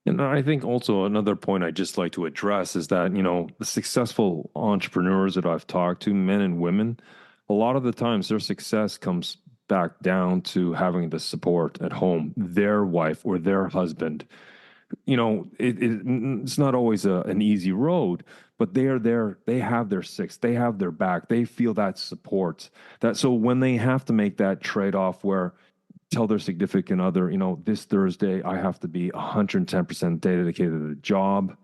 And I think also another point I'd just like to address is that, the successful entrepreneurs that I've talked to, men and women, a lot of the times their success comes back down to having the support at home, their wife or their husband. It's not always an easy road, but they are there. They have their six. They have their back. They feel that support. So when they have to make that trade-off where tell their significant other, this Thursday I have to be 110% dedicated to the job,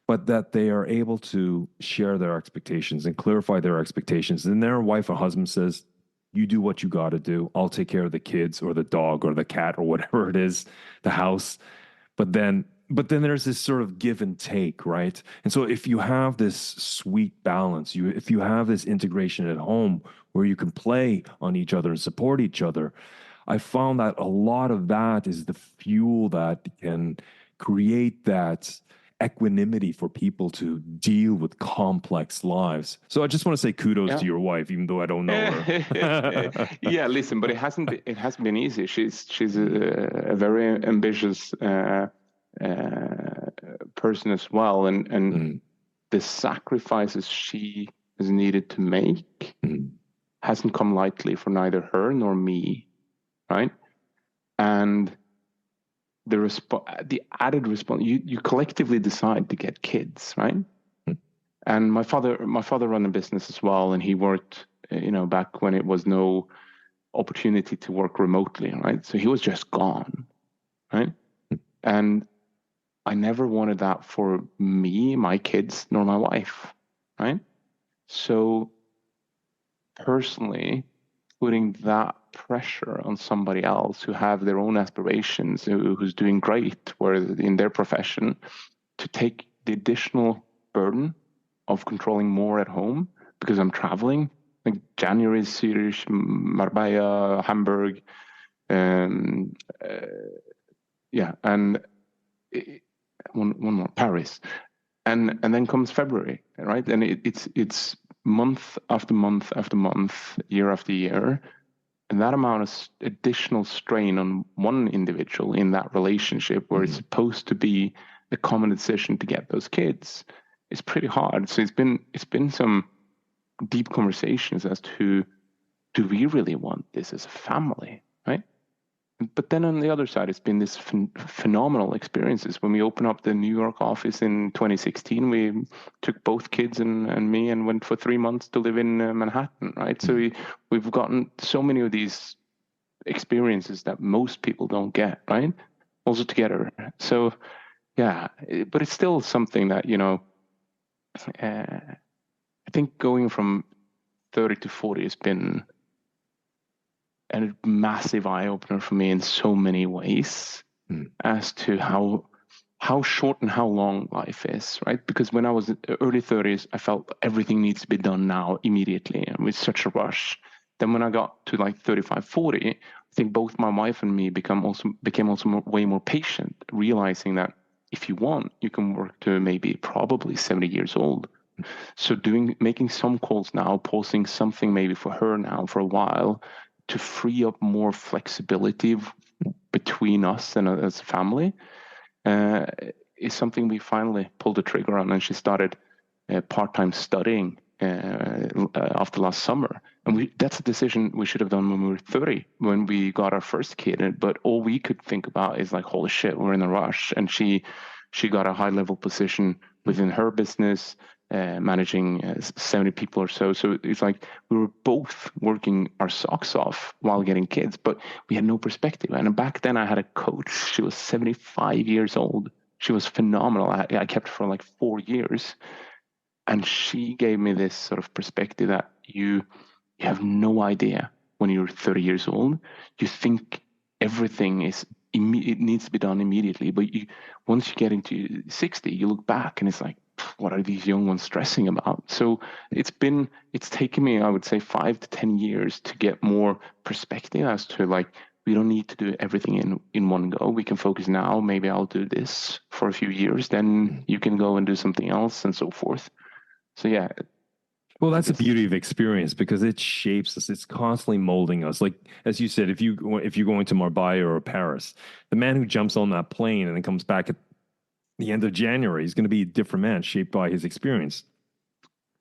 but that they are able to share their expectations and clarify their expectations. And their wife or husband says, you do what you got to do. I'll take care of the kids or the dog or the cat or whatever it is, the house. But then there's this sort of give and take, right? And so if you have this sweet balance, if you have this integration at home where you can play on each other and support each other, I found that a lot of that is the fuel that can create that equanimity for people to deal with complex lives. So I just want to say kudos to your wife, even though I don't know her. Yeah, listen, but it hasn't been easy. She's a very ambitious person as well, and the sacrifices she has needed to make hasn't come lightly for neither her nor me, right? And the added response, you collectively decide to get kids, right? And my father ran a business as well, and he worked, back when it was no opportunity to work remotely, right? So he was just gone, right? And I never wanted that for me, my kids, nor my wife, right? So personally, putting that pressure on somebody else who have their own aspirations, who's doing great where in their profession, to take the additional burden of controlling more at home because I'm traveling. Like January is Zurich, Marbella, Hamburg, and and one more, Paris, and then comes February, right? And it's month after month after month, year after year, and that amount of additional strain on one individual in that relationship where it's supposed to be a common decision to get those kids is pretty hard. So it's been some deep conversations as to, do we really want this as a family, right? But then on the other side, it's been this phenomenal experiences. When we opened up the New York office in 2016, we took both kids and me and went for 3 months to live in Manhattan, right? So we've gotten so many of these experiences that most people don't get, right? Also together. So yeah, but it's still something that, I think going from 30 to 40 has been a massive eye-opener for me in so many ways as to how short and how long life is, right? Because when I was in the early 30s, I felt everything needs to be done now, immediately, and with such a rush. Then when I got to like 35, 40, I think both my wife and me became also way more patient, realizing that if you want, you can work to maybe probably 70 years old. So making some calls now, pausing something maybe for her now for a while, to free up more flexibility between us and as a family, is something we finally pulled the trigger on. And she started part-time studying after last summer. And that's a decision we should have done when we were 30, when we got our first kid. But all we could think about is like, holy shit, we're in a rush. And she got a high-level position within her business, managing 70 people or so. So it's like we were both working our socks off while getting kids, but we had no perspective. And back then I had a coach. She was 75 years old. She was phenomenal. I kept her for like 4 years. And she gave me this sort of perspective that you have no idea when you're 30 years old. You think everything it needs to be done immediately. But once you get into 60, you look back and it's like, what are these young ones stressing about? So it's taken me, I would say, 5 to 10 years to get more perspective as to like, we don't need to do everything in one go. We can focus now. Maybe I'll do this for a few years. Then you can go and do something else and so forth. So yeah. Well, that's the beauty of experience, because it shapes us. It's constantly molding us. Like, as you said, if you're going to Marbella or Paris, the man who jumps on that plane and then comes back at the end of January is going to be a different man, shaped by his experience.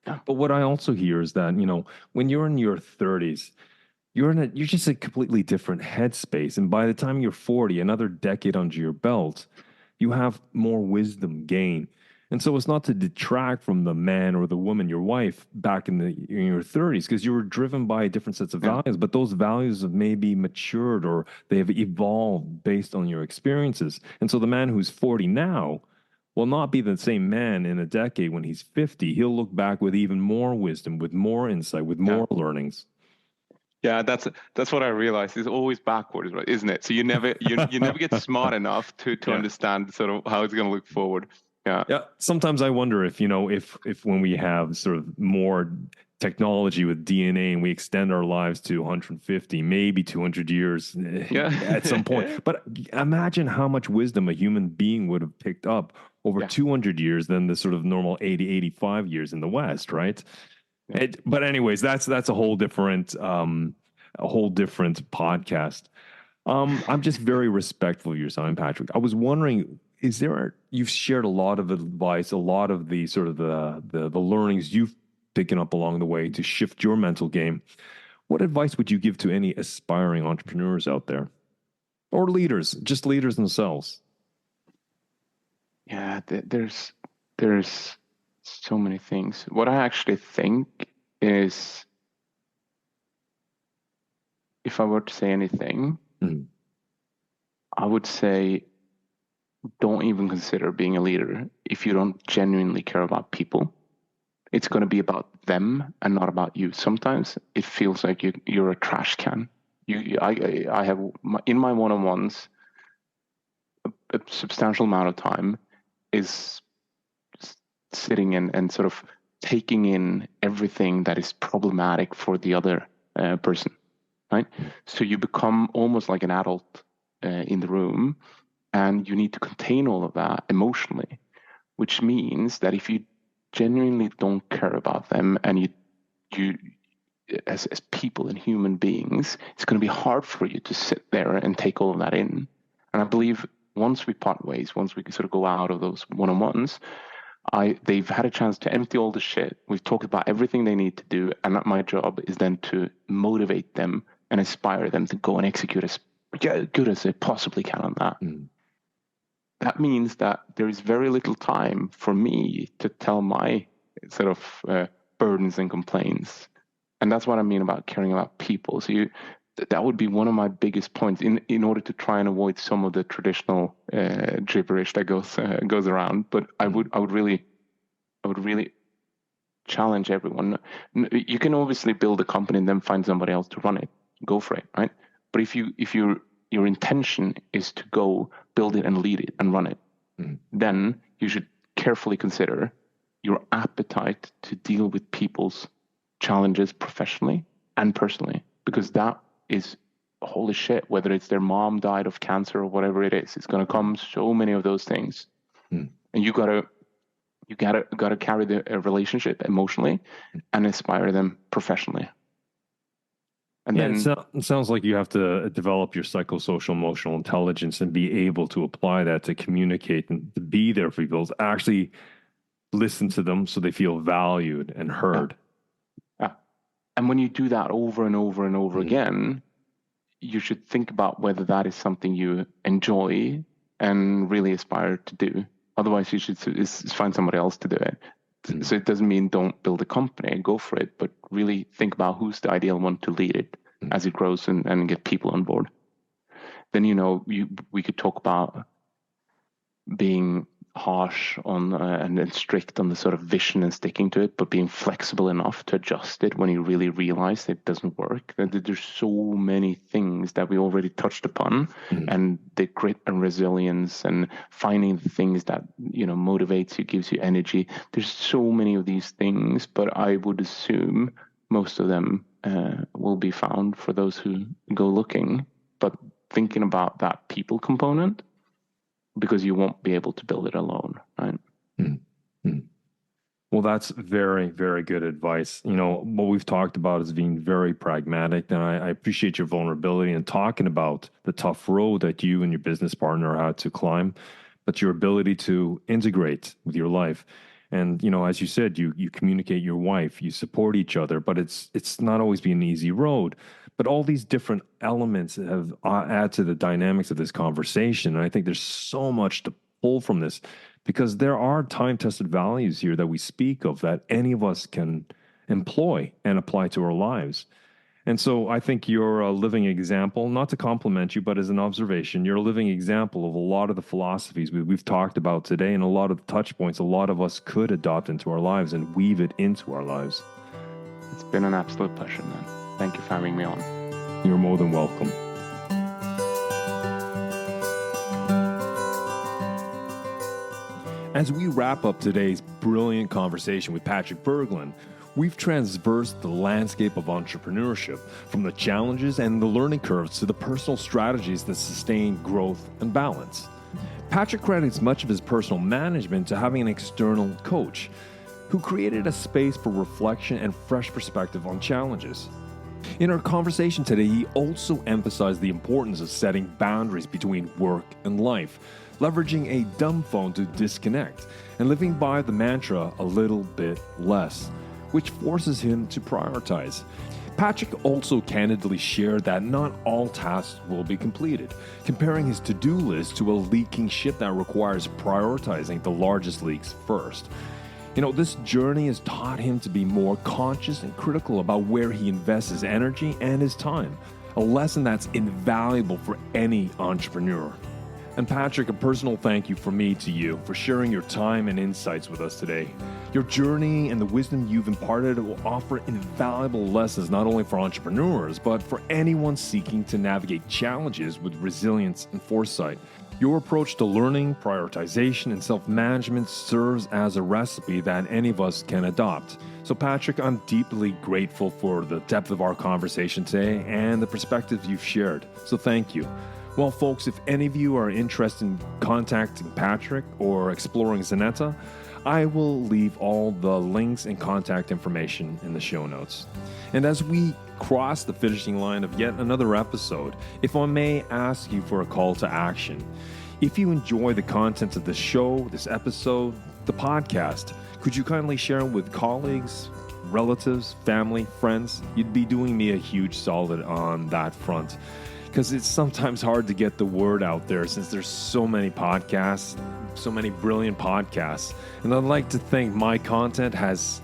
Yeah. But what I also hear is that, when you're in your 30s, you're just a completely different headspace. And by the time you're 40, another decade under your belt, you have more wisdom gained. And so it's not to detract from the man or the woman, your wife, back in your 30s, because you were driven by different sets of values, but those values have maybe matured or they have evolved based on your experiences. And so the man who's 40 now will not be the same man in a decade when he's 50. He'll look back with even more wisdom, with more insight, with more learnings. Yeah, that's what I realized. It's always backwards, right? Isn't it? So you never get smart enough to understand sort of how it's going to look forward. Yeah. Sometimes I wonder if when we have sort of more technology with DNA and we extend our lives to 150, maybe 200 years at some point. But imagine how much wisdom a human being would have picked up over 200 years than the sort of normal 80, 85 years in the West, right? Yeah. But anyways, that's a whole different podcast. I'm just very respectful of your time, Patrik. I was wondering, you've shared a lot of advice, a lot of the sort of the learnings you've taken up along the way to shift your mental game. What advice would you give to any aspiring entrepreneurs out there, or just leaders themselves? Yeah, there's so many things. What I actually think is if I were to say anything, I would say don't even consider being a leader if you don't genuinely care about people. It's going to be about them and not about you. Sometimes it feels like you're a trash can. I have in my one-on-ones, a substantial amount of time is sitting and sort of taking in everything that is problematic for the other person, right? So you become almost like an adult in the room, and you need to contain all of that emotionally, which means that if you genuinely don't care about them and you as people and human beings, it's going to be hard for you to sit there and take all of that in. And I believe once we part ways, once we can sort of go out of those one-on-ones, they've had a chance to empty all the shit. We've talked about everything they need to do, and my job is then to motivate them and inspire them to go and execute as good as they possibly can on that. That means that there is very little time for me to tell my sort of burdens and complaints. And that's what I mean about caring about people. So that would be one of my biggest points in order to try and avoid some of the traditional gibberish that goes around. But I would really challenge everyone. You can obviously build a company and then find somebody else to run it. Go for it, right? But if your intention is to go build it and lead it and run it, then you should carefully consider your appetite to deal with people's challenges professionally and personally, because that is holy shit. Whether it's their mom died of cancer or whatever it is, it's going to come so many of those things, and you gotta carry the relationship emotionally and inspire them professionally. And then it sounds like you have to develop your psychosocial emotional intelligence and be able to apply that to communicate and to be there for people, to actually listen to them so they feel valued and heard. And when you do that over and over and over again, you should think about whether that is something you enjoy and really aspire to do. Otherwise, you should find somebody else to do it. So it doesn't mean don't build a company, go for it, but really think about who's the ideal one to lead it as it grows and get people on board. Then, we could talk about being harsh on and strict on the sort of vision and sticking to it, but being flexible enough to adjust it when you really realize it doesn't work. There's so many things that we already touched upon, and the grit and resilience and finding the things that motivates you, gives you energy. There's so many of these things, but I would assume most of them will be found for those who go looking. But thinking about that people component, because you won't be able to build it alone, right? Well, that's very, very good advice. What we've talked about is being very pragmatic, and I appreciate your vulnerability and talking about the tough road that you and your business partner had to climb, but your ability to integrate with your life. And, as you said, you communicate your wife, you support each other, but it's not always been an easy road. But all these different elements have add to the dynamics of this conversation. And I think there's so much to pull from this, because there are time-tested values here that we speak of that any of us can employ and apply to our lives. And so I think you're a living example, not to compliment you, but as an observation, you're a living example of a lot of the philosophies we've talked about today, and a lot of the touch points a lot of us could adopt into our lives and weave it into our lives. It's been an absolute pleasure, man. Thank you for having me on. You're more than welcome. As we wrap up today's brilliant conversation with Patrik Berglund, we've traversed the landscape of entrepreneurship, from the challenges and the learning curves to the personal strategies that sustain growth and balance. Patrik credits much of his personal management to having an external coach who created a space for reflection and fresh perspective on challenges. In our conversation today, he also emphasized the importance of setting boundaries between work and life, leveraging a dumb phone to disconnect, and living by the mantra a little bit less, which forces him to prioritize. Patrik also candidly shared that not all tasks will be completed, comparing his to-do list to a leaking ship that requires prioritizing the largest leaks first. This journey has taught him to be more conscious and critical about where he invests his energy and his time, a lesson that's invaluable for any entrepreneur. And Patrik, a personal thank you from me to you for sharing your time and insights with us today. Your journey and the wisdom you've imparted will offer invaluable lessons not only for entrepreneurs, but for anyone seeking to navigate challenges with resilience and foresight. Your approach to learning, prioritization, and self-management serves as a recipe that any of us can adopt. So Patrik, I'm deeply grateful for the depth of our conversation today and the perspectives you've shared. So thank you. Well, folks, if any of you are interested in contacting Patrik or exploring Xenata, I will leave all the links and contact information in the show notes. And as we cross the finishing line of yet another episode, if I may ask you for a call to action. If you enjoy the content of this show, this episode, the podcast, could you kindly share it with colleagues, relatives, family, friends? You'd be doing me a huge solid on that front. Because it's sometimes hard to get the word out there since there's so many podcasts, so many brilliant podcasts. And I'd like to think my content has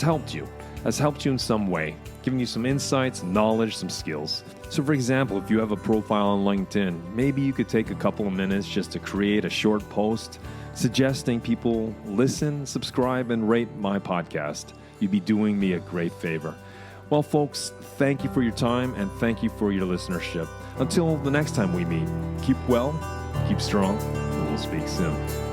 helped you in some way, giving you some insights, knowledge, some skills. So for example, if you have a profile on LinkedIn, maybe you could take a couple of minutes just to create a short post suggesting people listen, subscribe, and rate my podcast. You'd be doing me a great favor. Well, folks, thank you for your time and thank you for your listenership. Until the next time we meet, keep well, keep strong, and we'll speak soon.